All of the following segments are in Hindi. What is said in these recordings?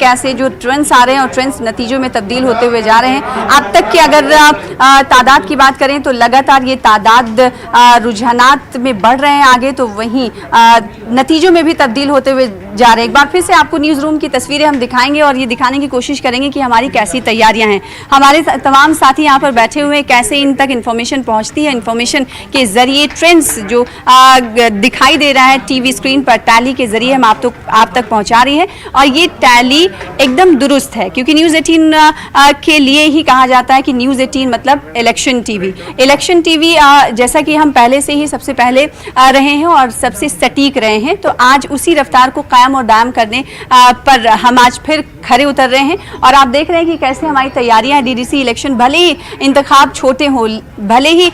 कैसे जो ट्रेंड्स आ रहे हैं और ट्रेंड्स नतीजों में तब्दील होते हुए जा रहे हैं। अब तक की अगर तादाद की बात करें तो लगातार ये तादाद रुझानात में बढ़ रहे हैं आगे, तो वहीं नतीजों में भी तब्दील होते हुए जा रहे हैं। एक बार फिर से आपको न्यूज़ रूम की तस्वीरें हम दिखाएंगे और ये दिखाने की कोशिश करेंगे कि हमारी कैसी तैयारियां हैं। हमारे तमाम साथी यहाँ पर बैठे हुए हैं, कैसे इन तक इन्फॉर्मेशन पहुँचती है, इन्फॉर्मेशन के जरिए ट्रेंड्स जो दिखाई दे रहा है टीवी स्क्रीन पर, टैली के जरिए हम आप तक पहुँचा रही है। और ये टैली एकदम दुरुस्त है, क्योंकि न्यूज़ 18 के लिए ही कहा जाता है कि न्यूज़ 18 मतलब इलेक्शन टीवी। इलेक्शन टीवी जैसा कि हम पहले से ही सबसे पहले रहे हैं और सबसे सटीक रहे हैं, तो आज उसी रफ्तार को कायम और दायम करने पर हम आज फिर खरे उतर रहे हैं। और आप देख रहे हैं कि कैसे हमारी तैयारियां हैं। डीडीसी इलेक्शन भले ही इंतखाब छोटे हों, भले ही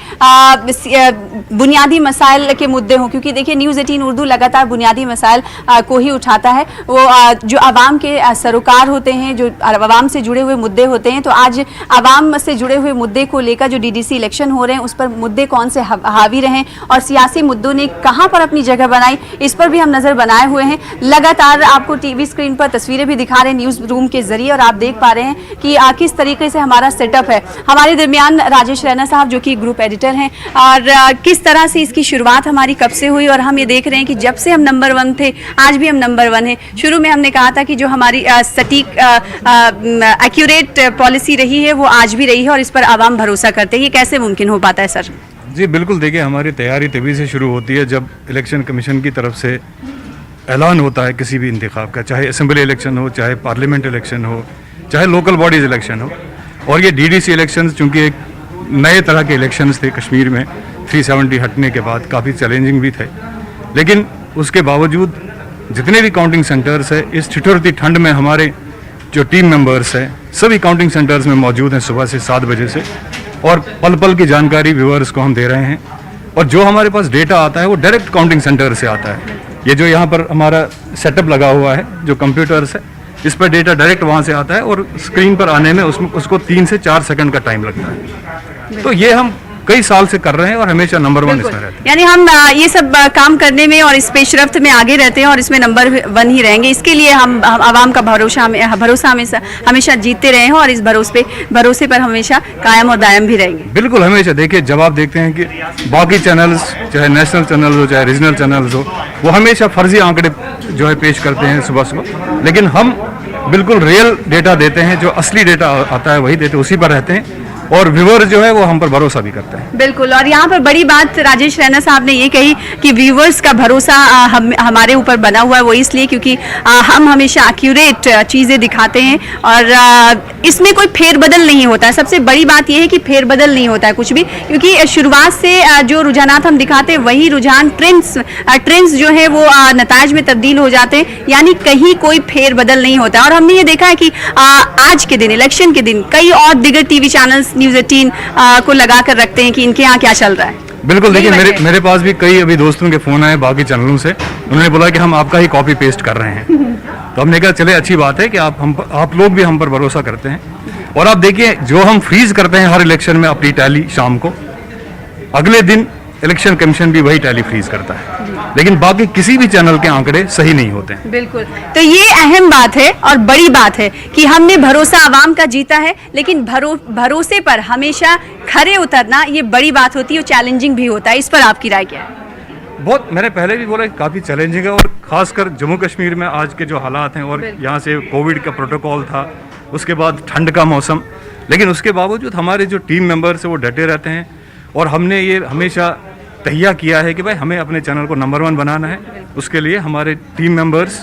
बुनियादी मसाइल के मुद्दे हों, क्योंकि देखिए न्यूज़ 18 उर्दू लगातार बुनियादी मसाइल को ही उठाता है। वो जो आवाम के सरोकार होते हैं, जो आवाम से जुड़े हुए मुद्दे होते हैं, तो आज आवाम से जुड़े हुए मुद्दे को लेकर जो डीडीसी इलेक्शन हो रहे हैं उस पर मुद्दे कौन से हावी रहे और सियासी मुद्दों ने कहां पर अपनी जगह बनाई, इस पर भी हम नजर बनाए हुए हैं। लगातार आपको टीवी स्क्रीन पर तस्वीरें भी दिखा रहे हैं न्यूज़ रूम के जरिए, और आप देख पा रहे हैं कि किस तरीके से हमारा सेटअप है। हमारे दरमियान राजेश रैना साहब जो कि ग्रुप एडिटर हैं, और किस तरह से इसकी शुरुआत हमारी कब से हुई, और हम ये देख रहे हैं कि जब से हम नंबर 1 थे आज भी हम नंबर 1 हैं। शुरू में हमने कहा था कि जो हमारी सटीक एक्यूरेट पॉलिसी रही है वो आज भी रही है और इस पर आवाम भरोसा करते हैं। ये कैसे मुमकिन हो पाता है सर? जी बिल्कुल, देखिए हमारी तैयारी तभी से शुरू होती है जब इलेक्शन कमीशन की तरफ से ऐलान होता है किसी भी इंतखाब का, चाहे असेंबली इलेक्शन हो, चाहे पार्लियामेंट इलेक्शन हो, चाहे लोकल बॉडीज़ इलेक्शन हो। और ये डीडीसी इलेक्शन चूँकि एक नए तरह के इलेक्शंस थे कश्मीर में, 370 हटने के बाद काफ़ी चैलेंजिंग भी थे, लेकिन उसके बावजूद जितने भी काउंटिंग सेंटर्स है इस ठिठुरती ठंड में हमारे जो टीम मेंबर्स हैं सभी काउंटिंग सेंटर्स में मौजूद हैं सुबह से 7 बजे से, और पल पल की जानकारी व्यूअर्स को हम दे रहे हैं। और जो हमारे पास डेटा आता है वो डायरेक्ट काउंटिंग सेंटर से आता है। ये जो यहाँ पर हमारा सेटअप लगा हुआ है, जो कंप्यूटर्स है, इस पर डेटा डायरेक्ट वहाँ से आता है और स्क्रीन पर आने में उसको 3 से 4 सेकंड का टाइम लगता है। तो ये हम कई साल से कर रहे हैं और हमेशा नंबर 1 इसमें रहते हैं। यानी हम ये सब काम करने में और इस पेशरफ्त में आगे रहते हैं और इसमें नंबर 1 ही रहेंगे। इसके लिए हम आवाम का भरोसा हमेशा जीतते रहे हैं और इस भरोसे पर हमेशा कायम और दायम भी रहेंगे। बिल्कुल, हमेशा देखिए जब आप देखते हैं कि बाकी चैनल्स, चाहे नेशनल चैनल्स हो चाहे रीजनल चैनल्स हो, वो हमेशा फर्जी आंकड़े जो है पेश करते हैं सुबह सुबह, लेकिन हम बिल्कुल रियल डेटा देते हैं, जो असली डेटा आता है वही देते, उसी पर रहते हैं और व्यूअर्स जो है वो हम पर भरोसा भी करते हैं। बिल्कुल, और यहाँ पर बड़ी बात राजेश रैना साहब ने ये कही कि व्यूअर्स का भरोसा हमारे ऊपर बना हुआ है, वो इसलिए क्योंकि हम हमेशा एक्यूरेट चीज़ें दिखाते हैं और इसमें कोई फेरबदल नहीं होता है। सबसे बड़ी बात यह है कि फेरबदल नहीं होता है कुछ भी, क्योंकि शुरुआत से जो रुझानात हम दिखाते हैं वही रुझान ट्रेंड्स जो है वो नताज में तब्दील हो जाते हैं, यानी कहीं कोई फेरबदल नहीं होता है। और हमने ये देखा है कि आज के दिन, इलेक्शन के दिन, कई और दिगर टीवी चैनल्स न्यूज़ 18 को लगा कर रखते हैं कि इनके यहाँ क्या चल रहा है। बिल्कुल, देखिए मेरे पास भी कई अभी दोस्तों के फ़ोन आए बाकी चैनलों से, उन्होंने बोला कि हम आपका ही कॉपी पेस्ट कर रहे हैं। तो हमने कहा चले अच्छी बात है कि आप लोग भी हम पर भरोसा करते हैं। और आप देखिए जो हम फ्रीज करते हैं हर इलेक्शन में अपनी टैली शाम को, अगले दिन इलेक्शन कमीशन भी वही टैली फ्रीज करता है, लेकिन बाकी किसी भी चैनल के आंकड़े सही नहीं होते हैं। बिल्कुल, तो ये अहम बात है और बड़ी बात है कि हमने भरोसा आवाम का जीता है, लेकिन भरोसे पर हमेशा खरे उतरना ये बड़ी बात होती है और चैलेंजिंग भी होता है। इस पर आपकी राय क्या है? बहुत, मैंने पहले भी बोला काफ़ी चैलेंजिंग है, और खासकर जम्मू कश्मीर में आज के जो हालात हैं, और यहाँ से कोविड का प्रोटोकॉल था, उसके बाद ठंड का मौसम, लेकिन उसके बावजूद हमारे जो टीम मेंबर्स हैं वो डटे रहते हैं। और हमने ये हमेशा तहिया किया है कि भाई हमें अपने चैनल को नंबर 1 बनाना है, उसके लिए हमारे टीम मेंबर्स,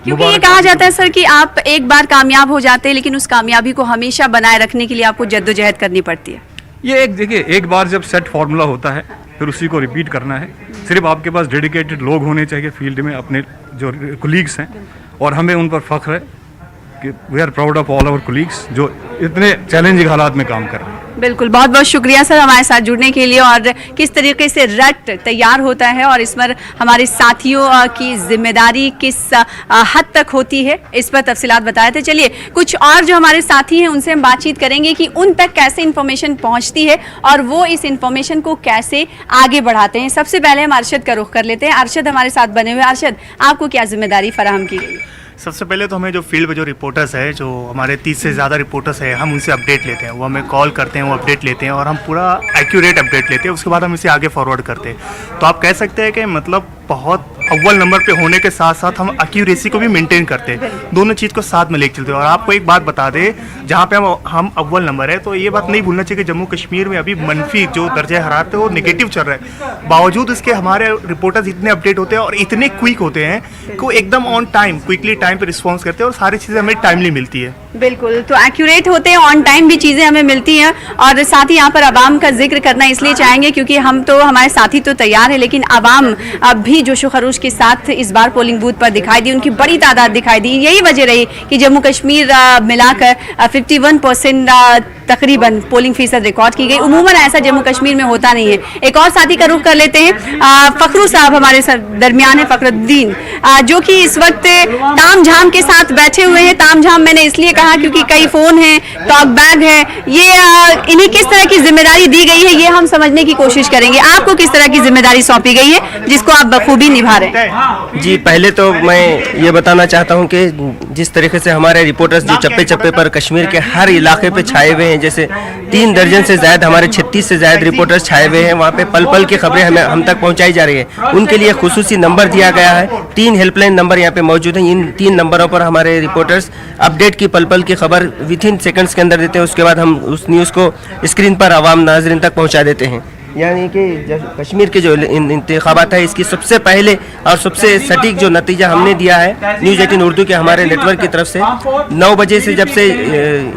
क्योंकि ये कहा जाता है सर कि आप एक बार कामयाब हो जाते हैं, लेकिन उस कामयाबी को हमेशा बनाए रखने के लिए आपको जद्दोजहद करनी पड़ती है। ये देखिए एक बार जब सेट फार्मूला होता है फिर उसी को रिपीट करना है। सिर्फ आपके पास डेडिकेटेड लोग होने चाहिए फील्ड में, अपने जो कुलीग्स हैं, और हमें उन पर फख्र है कि we are proud of all our colleagues जो इतने चैलेंजिंग हालात में काम कर रहे हैं। बिल्कुल, बहुत बहुत शुक्रिया सर हमारे साथ जुड़ने के लिए, और किस तरीके से रट तैयार होता है और इस पर हमारे साथियों की जिम्मेदारी किस हद तक होती है, इस पर तफसीलात बताए थे। चलिए कुछ और जो हमारे साथी हैं उनसे हम बातचीत करेंगे कि उन तक कैसे इन्फॉर्मेशन पहुंचती है और वो इस इन्फॉर्मेशन को कैसे आगे बढ़ाते हैं। सबसे पहले हम अरशद का रुख कर लेते हैं। अरशद हमारे साथ बने हुए। अरशद, आपको क्या जिम्मेदारी फराहम की गई? सबसे पहले तो हमें जो फील्ड पे जो रिपोर्टर्स है, जो हमारे 30 से ज़्यादा रिपोर्टर्स है, हम उनसे अपडेट लेते हैं, वो हमें कॉल करते हैं, वो अपडेट लेते हैं और हम पूरा एक्यूरेट अपडेट लेते हैं, उसके बाद हम इसे आगे फॉरवर्ड करते हैं। तो आप कह सकते हैं कि मतलब बहुत अव्वल नंबर पे होने के साथ साथ हम एक्यूरेसी को भी मेंटेन करते हैं, दोनों चीज़ को साथ में लेके चलते हैं। और आपको एक बात बता दें, जहाँ पे हम अव्वल नंबर है, तो ये बात नहीं भूलना चाहिए कि जम्मू कश्मीर में अभी मनफी जो दर्जा हरारत है वो नेगेटिव चल रहा है। बावजूद इसके हमारे रिपोर्टर्स इतने अपडेट होते हैं और इतने क्विक होते हैं कि वो एकदम ऑन टाइम क्विकली टाइम पे रिस्पॉन्स करते हैं और सारी चीज़ें हमें टाइमली मिलती है। बिल्कुल, तो एक्यूरेट होते हैं, ऑन टाइम भी चीज़ें हमें मिलती हैं। और साथ ही यहाँ पर आवाम का जिक्र करना इसलिए चाहेंगे क्योंकि हम तो, हमारे साथी तो तैयार है, लेकिन आवाम अब भी जोशो खरोश के साथ इस बार पोलिंग बूथ पर दिखाई दी, उनकी बड़ी तादाद दिखाई दी। यही वजह रही कि जम्मू कश्मीर मिलाकर 51% तकरीबन पोलिंग फीसद रिकॉर्ड की गई। उमूमन ऐसा जम्मू कश्मीर में होता नहीं है। एक और साथी का रुख कर लेते हैं, फखरू साहब हमारे दरमियान है, फखरुद्दीन, जो कि इस वक्त ताम झाम के साथ बैठे हुए हैं। ताम झाम मैंने इसलिए कहा क्योंकि कई फ़ोन हैं, टॉक बैग है, ये इन्हें किस तरह की जिम्मेदारी दी गई है ये हम समझने की कोशिश करेंगे। आपको किस तरह की जिम्मेदारी सौंपी गई है जिसको आप बखूबी निभा रहे हैं? जी, पहले तो मैं ये बताना चाहता हूँ कि जिस तरीके से हमारे रिपोर्टर्स जो चप्पे चप्पे पर कश्मीर के हर इलाके पे छाए हुए हैं, जैसे 3 दर्जन से ज़्यादा, हमारे 36 से ज़्यादा रिपोर्टर्स छाए हुए हैं, वहाँ पे पल पल की खबरें हम तक पहुँचाई जा रही है। उनके लिए खुसूसी नंबर दिया गया है, 3 हेल्पलाइन नंबर यहाँ पे मौजूद हैं। इन 3 नंबरों पर हमारे रिपोर्टर्स अपडेट की पल पल की खबर विथिन सेकंड्स के अंदर देते हैं। उसके बाद हम उस न्यूज़ को स्क्रीन पर आवाम नाज़रीन तक पहुँचा देते हैं। यानी कि कश्मीर के जो इंतखाबात है, इसकी सबसे पहले और सबसे सटीक जो नतीजा हमने दिया है न्यूज़ 18 उर्दू के हमारे नेटवर्क की तरफ से 9 बजे से, जब से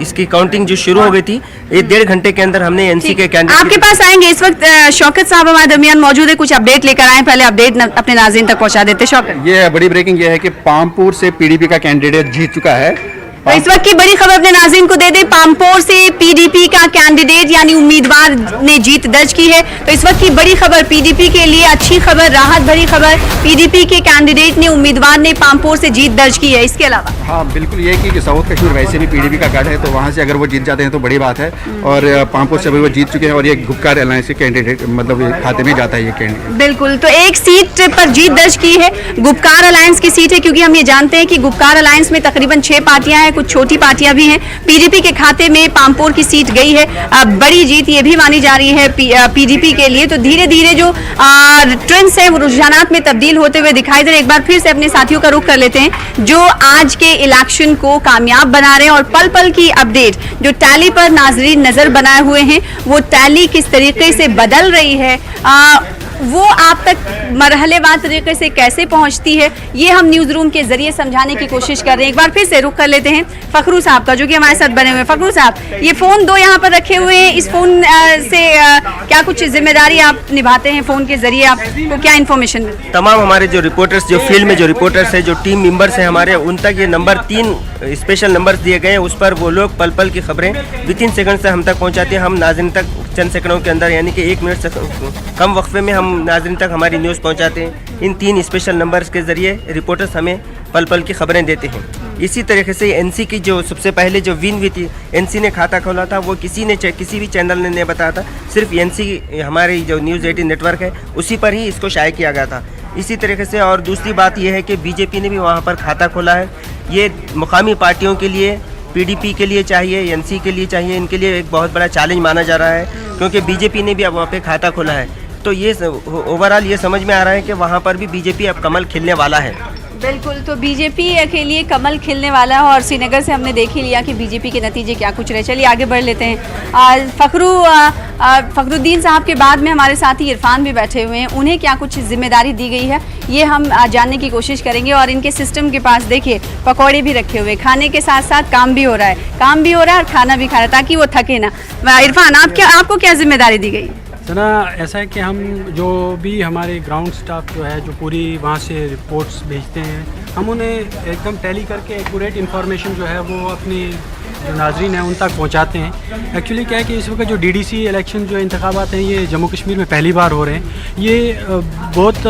इसकी काउंटिंग जो शुरू हो गई थी, 1.5 घंटे के अंदर हमने एनसी के कैंडिडेट आपके पास आएंगे। इस वक्त शौकत साहब हमारे दरमियान मौजूद है, कुछ अपडेट लेकर आए, पहले अपडेट अपने नाज़रीन तक पहुंचा देते। शौकत, ये बड़ी ब्रेकिंग ये है कि पामपुर से पीडीपी का कैंडिडेट जीत चुका है। तो इस वक्त की बड़ी खबर अपने नाज़रीन को दे दें, पामपोर से पीडीपी का कैंडिडेट यानी उम्मीदवार ने जीत दर्ज की है। तो इस वक्त की बड़ी खबर पीडीपी के लिए, अच्छी खबर, राहत भरी खबर, पीडीपी के कैंडिडेट ने, उम्मीदवार ने पामपोर से जीत दर्ज की है। इसके अलावा हाँ, बिल्कुल ये कि साउथ कश्मीर वैसे भी पीडीपी का गढ़ है, तो वहाँ से अगर वो जीत जाते हैं तो बड़ी बात है। और पामपुर से अभी वो जीत चुके हैं और ये गुपकार अलायंस के कैंडिडेट मतलब खाते में जाता है ये कैंडिडेट। बिल्कुल, तो एक सीट पर जीत दर्ज की है, गुपकार अलायंस की सीट है, क्योंकि हम ये जानते हैं कि गुपकार अलायंस में तकरीबन 6 पार्टियां हैं, कुछ छोटी पार्टियां भी हैं। पीडीपी के खाते में पामपोर की सीट गई है। बड़ी जीत ये भी मानी जा रही है पीडीपी के लिए। तो धीरे धीरे जो ट्रेंड्स है वो रुझानात में तब्दील होते हुए दिखाई दे रहे हैं। एक बार फिर से अपने साथियों का रुख कर लेते हैं जो आज के इलेक्शन को कामयाब बना रहे हैं और पल पल की अपडेट जो टैली पर नाजरीन नजर बनाए हुए हैं, वो टैली किस तरीके से बदल रही है, वो आप तक मरहलेवार तरीके से कैसे पहुंचती है, ये हम न्यूज़ रूम के जरिए समझाने की कोशिश कर रहे हैं। एक बार फिर से रुख कर लेते हैं फखरू साहब का, जो कि हमारे साथ बने हुए हैं। फखरू साहब, ये फ़ोन 2 यहाँ पर रखे हुए हैं, इस फ़ोन से क्या कुछ जिम्मेदारी आप निभाते हैं? फ़ोन के जरिए आपको क्या इन्फॉर्मेशन मिलती है? तमाम हमारे जो रिपोर्टर्स, जो फील्ड में जो रिपोर्टर्स है, जो टीम मेंबर्स हैं हमारे, उन तक ये नंबर 3 स्पेशल नंबर्स दिए गए हैं। उस पर वो लोग पल पल की खबरें विथिन सेकंड से हम तक पहुंचाते हैं। हम नाज़रीन तक चंद सेकंडों के अंदर, यानी कि 1 मिनट से कम वक्फे में हम नाज़रीन तक हमारी न्यूज़ पहुंचाते हैं। इन 3 स्पेशल नंबर्स के ज़रिए रिपोर्टर्स हमें पल पल की खबरें देते हैं। इसी तरीके से एनसी की जो सबसे पहले जो विन हुई थी, एनसी ने खाता खोला था, वो किसी भी चैनल ने नहीं बताया था, सिर्फ एनसी हमारी जो न्यूज़ 18 नेटवर्क है उसी पर ही इसको शाये किया गया था। इसी तरीके से और दूसरी बात यह है कि बीजेपी ने भी वहाँ पर खाता खोला है। ये मुकामी पार्टियों के लिए, पीडीपी के लिए चाहिए, एनसी के लिए चाहिए, इनके लिए एक बहुत बड़ा चैलेंज माना जा रहा है, क्योंकि बीजेपी ने भी अब वहाँ पे खाता खोला है। तो ये ओवरऑल ये समझ में आ रहा है कि वहाँ पर भी बीजेपी अब कमल खिलने वाला है। बिल्कुल, तो बीजेपी के लिए कमल खिलने वाला है और श्रीनगर से हमने देख ही लिया कि बीजेपी के नतीजे क्या कुछ रहे। चलिए आगे बढ़ लेते हैं। फखरुद्दीन साहब के बाद में हमारे साथ ही इरफान भी बैठे हुए हैं, उन्हें क्या कुछ जिम्मेदारी दी गई है ये हम जानने की कोशिश करेंगे। और इनके सिस्टम के पास देखिए पकौड़े भी रखे हुए, खाने के साथ साथ काम भी हो रहा है और खाना भी खा रहा है ताकि वो थके ना। इरफान, आपको क्या जिम्मेदारी दी गई? सना, ऐसा है कि हम जो भी हमारे ग्राउंड स्टाफ जो है, जो पूरी वहाँ से रिपोर्ट्स भेजते हैं, हम उन्हें एकदम टैली करके एक्यूरेट इन्फॉर्मेशन जो है वो अपनी जो नाजरीन है उन तक पहुँचाते हैं। एक्चुअली क्या है कि इस वक्त जो डीडीसी इलेक्शन जो इंतखाबात हैं ये जम्मू कश्मीर में पहली बार हो रहे हैं। ये बहुत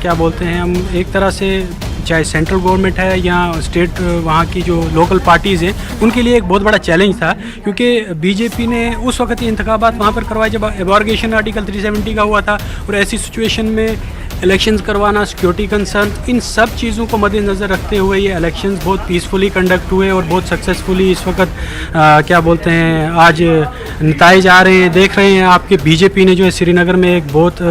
क्या बोलते हैं हम, एक तरह से चाहे सेंट्रल गवर्नमेंट है या स्टेट वहाँ की जो लोकल पार्टीज़ हैं, उनके लिए एक बहुत बड़ा चैलेंज था, क्योंकि बीजेपी ने उस वक्त ये इंतखाबात वहाँ पर करवाए जब एबॉर्गेशन आर्टिकल 370 का हुआ था। और ऐसी सिचुएशन में इलेक्शंस करवाना, सिक्योरिटी कंसर्न, इन सब चीज़ों को मद्देनज़र रखते हुए ये इलेक्शंस बहुत पीसफुली कंडक्ट हुए और बहुत सक्सेसफुली इस वक्त क्या बोलते हैं आज नताइज आ रहे हैं। देख रहे हैं आपके बीजेपी ने जो है श्रीनगर में एक बहुत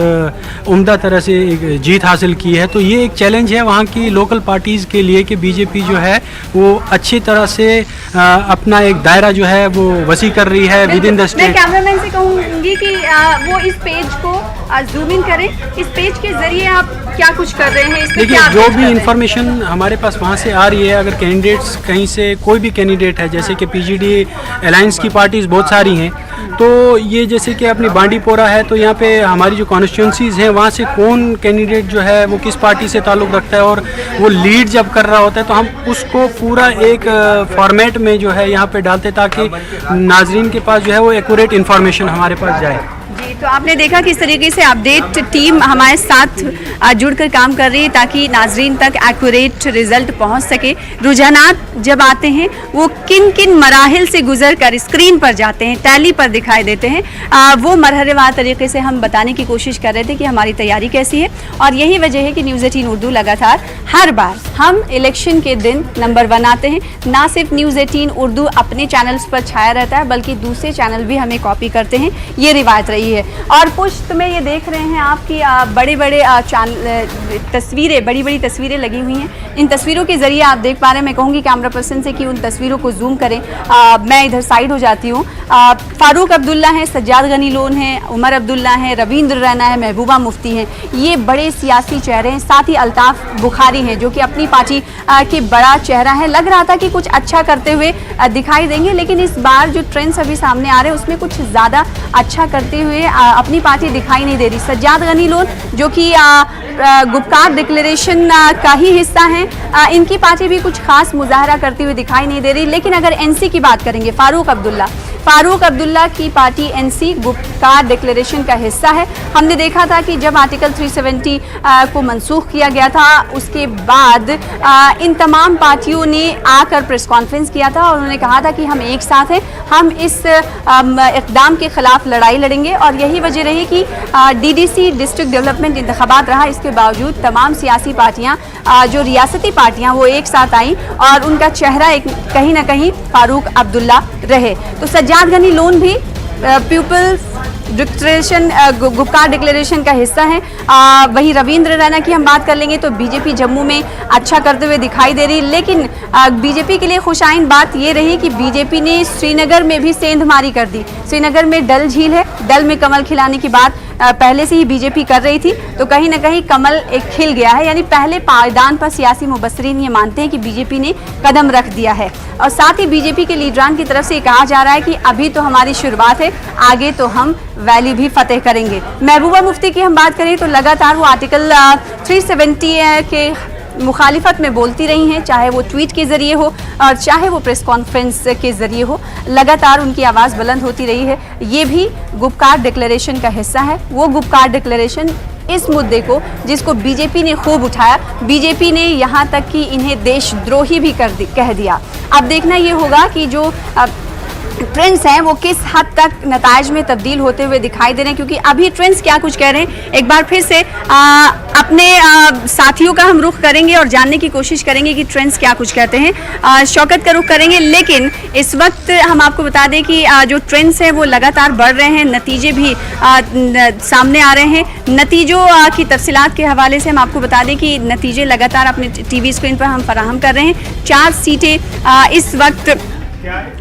उम्दा तरह से एक जीत हासिल की है। तो ये एक चैलेंज है वहाँ की लोकल पार्टीज़ के लिए कि बीजेपी जो है वो अच्छी तरह से अपना एक दायरा जो है वो वसी कर रही है विद इन द मैं स्टेट। कैमरामैन से कहूंगी कि वो इस पेज को जूम इन करें। इस पेज के जरिए आप क्या कुछ कर रहे हैं, इसमें देखिए क्या जो update भी कर रहे हैं? इंफॉर्मेशन हमारे पास वहाँ से आ रही है, अगर कैंडिडेट्स कहीं से कोई भी कैंडिडेट है, जैसे कि पीजीडी अलायंस की पार्टीज़ बहुत सारी हैं, तो ये जैसे कि अपनी बांडीपोरा है तो यहाँ पे हमारी जो कॉन्स्टिट्यूंसीज़ हैं वहाँ से कौन कैंडिडेट जो है वो किस पार्टी से ताल्लुक़ रखता है और वो लीड जब कर रहा होता है तो हम उसको पूरा एक फॉर्मेट में जो है यहाँ पे डालते ताकि नाजरीन के पास जो है वो एक्यूरेट इन्फॉर्मेशन हमारे पास जाए। जी, तो आपने देखा किस तरीके से अपडेट टीम हमारे साथ जुड़कर काम कर रही है ताकि नाजरीन तक एक्यूरेट रिजल्ट पहुंच सके। रुझानात जब आते हैं वो किन किन मराहिल से गुजर कर स्क्रीन पर जाते हैं, टैली पर दिखाई देते हैं, वो मरहलेवार तरीके से हम बताने की कोशिश कर रहे थे कि हमारी तैयारी कैसी है। और यही वजह है कि न्यूज़ 18 उर्दू लगातार हर बार हम इलेक्शन के दिन नंबर 1 आते हैं। ना सिर्फ न्यूज़ 18 उर्दू अपने चैनल्स पर छाया रहता है बल्कि दूसरे चैनल भी हमें कॉपी करते हैं, ये रिवायत रही है। और पुष्ट में ये देख रहे हैं आपकी बड़े बड़े तस्वीरें, बड़ी बड़ी तस्वीरें लगी हुई हैं। इन तस्वीरों के ज़रिए आप देख पा रहे हैं, मैं कहूँगी कैमरा पर्सन से कि उन तस्वीरों को जूम करें। मैं इधर साइड हो जाती हूँ। फ़ारूक अब्दुल्ला हैं, सज्जाद गनी लोन हैं, उमर अब्दुल्ला हैं, रवींद्र रैना है, महबूबा मुफ्ती हैं। ये बड़े सियासी चेहरे हैं। साथ ही अल्ताफ़ बुखारी हैं जो कि अपनी पार्टी के बड़ा चेहरा है। लग रहा था कि कुछ अच्छा करते हुए दिखाई देंगे, लेकिन इस बार जो ट्रेंड्स अभी सामने आ रहे हैं उसमें कुछ ज़्यादा अच्छा करते हुए अपनी पार्टी दिखाई नहीं दे रही। सज्जाद गनी लोन जो कि गुपकार डिक्लेरेशन का ही हिस्सा हैं, इनकी पार्टी भी कुछ खास मुजाहरा करती हुई दिखाई नहीं दे रही। लेकिन अगर एनसी की बात करेंगे, फ़ारूक अब्दुल्ला की पार्टी एनसी गुपकार डिक्लेरेशन का हिस्सा है। हमने देखा था कि जब आर्टिकल 370 को मनसूख किया गया था उसके बाद इन तमाम पार्टियों ने आकर प्रेस कॉन्फ्रेंस किया था और उन्होंने कहा था कि हम एक साथ हैं, हम इस इक़दाम के ख़िलाफ़ लड़ाई लड़ेंगे। और यही वजह रही कि डीडीसी डिस्ट्रिक्ट डेवलपमेंट इंतखाबात रहा, इसके बावजूद तमाम सियासी पार्टियाँ जो रियासती पार्टियाँ वो एक साथ आईं और उनका चेहरा एक कहीं ना कहीं फ़ारूक अब्दुल्ला रहे। तो सज्जाद गनी लोन भी पीपल्स डिक्लेरेशन गुपकार डिक्लेरेशन का हिस्सा है। वहीं रवींद्र रैना की हम बात कर लेंगे तो बीजेपी जम्मू में अच्छा करते हुए दिखाई दे रही, लेकिन बीजेपी के लिए खुशाइन बात ये रही कि बीजेपी ने श्रीनगर में भी सेंधमारी कर दी। श्रीनगर में डल झील है, डल में कमल खिलाने की बात पहले से ही बीजेपी कर रही थी, तो कहीं ना कहीं कमल एक खिल गया है। यानी पहले पायदान पर सियासी मुबस्सरीन ये मानते हैं कि बीजेपी ने कदम रख दिया है। और साथ ही बीजेपी के लीडरान की तरफ से ये कहा जा रहा है कि अभी तो हमारी शुरुआत है, आगे तो हम वैली भी फतेह करेंगे। महबूबा मुफ्ती की हम बात करें तो लगातार वो आर्टिकल 370 के मुखालिफत में बोलती रही हैं, चाहे वो ट्वीट के ज़रिए हो और चाहे वो प्रेस कॉन्फ्रेंस के ज़रिए हो, लगातार उनकी आवाज़ बुलंद होती रही है। ये भी गुपकार डिक्लेरेशन का हिस्सा है। वो गुपकार डिक्लेरेशन इस मुद्दे को जिसको बीजेपी ने खूब उठाया, बीजेपी ने यहाँ तक कि इन्हें देशद्रोही भी कह दिया। अब देखना ये होगा कि जो ट्रेंड्स हैं वो किस हद तक नताइज में तब्दील होते हुए दिखाई दे रहे हैं, क्योंकि अभी ट्रेंड्स क्या कुछ कह रहे हैं। एक बार फिर से अपने साथियों का हम रुख करेंगे और जानने की कोशिश करेंगे कि ट्रेंड्स क्या कुछ कहते हैं। शौकत का रुख करेंगे, लेकिन इस वक्त हम आपको बता दें कि जो ट्रेंड्स हैं वो लगातार बढ़ रहे हैं, नतीजे भी सामने आ रहे हैं। नतीजों की तफसीलात के हवाले से हम आपको बता दें कि नतीजे लगातार अपने टीवी स्क्रीन पर हम फराहम कर रहे हैं। 4 सीटें इस वक्त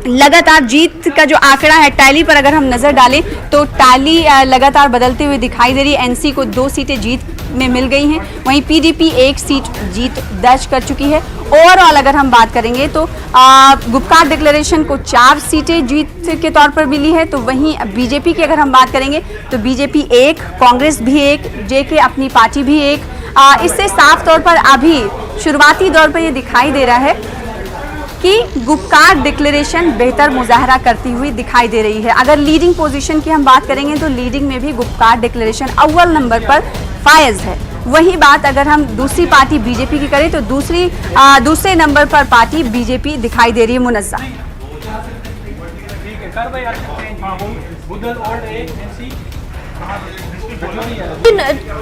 लगातार जीत का जो आंकड़ा है टैली पर अगर हम नज़र डालें तो टैली लगातार बदलते हुए दिखाई दे रही है। एनसी को 2 सीटें जीत में मिल गई हैं, वहीं पीडीपी 1 सीट जीत दर्ज कर चुकी है। ओवरऑल अगर हम बात करेंगे तो गुपकार डिक्लेरेशन को 4 सीटें जीत के तौर पर मिली है, तो वहीं बीजेपी की अगर हम बात करेंगे तो बीजेपी 1, कांग्रेस भी 1, जेके अपनी पार्टी भी 1। इससे साफ तौर पर अभी शुरुआती दौर पर यह दिखाई दे रहा है कि गुपकार डिक्लेरेशन बेहतर मुजाहरा करती हुई दिखाई दे रही है। अगर लीडिंग पोजीशन की हम बात करेंगे तो लीडिंग में भी गुपकार डिक्लेरेशन अव्वल नंबर पर फायज है। वही बात अगर हम दूसरी पार्टी बीजेपी की करें तो दूसरे नंबर पर पार्टी बीजेपी दिखाई दे रही है मुनज़्ज़ा।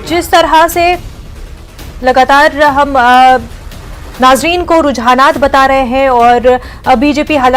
जिस तरह से लगातार हम नाजरीन को रुझानात बता रहे हैं और बीजेपी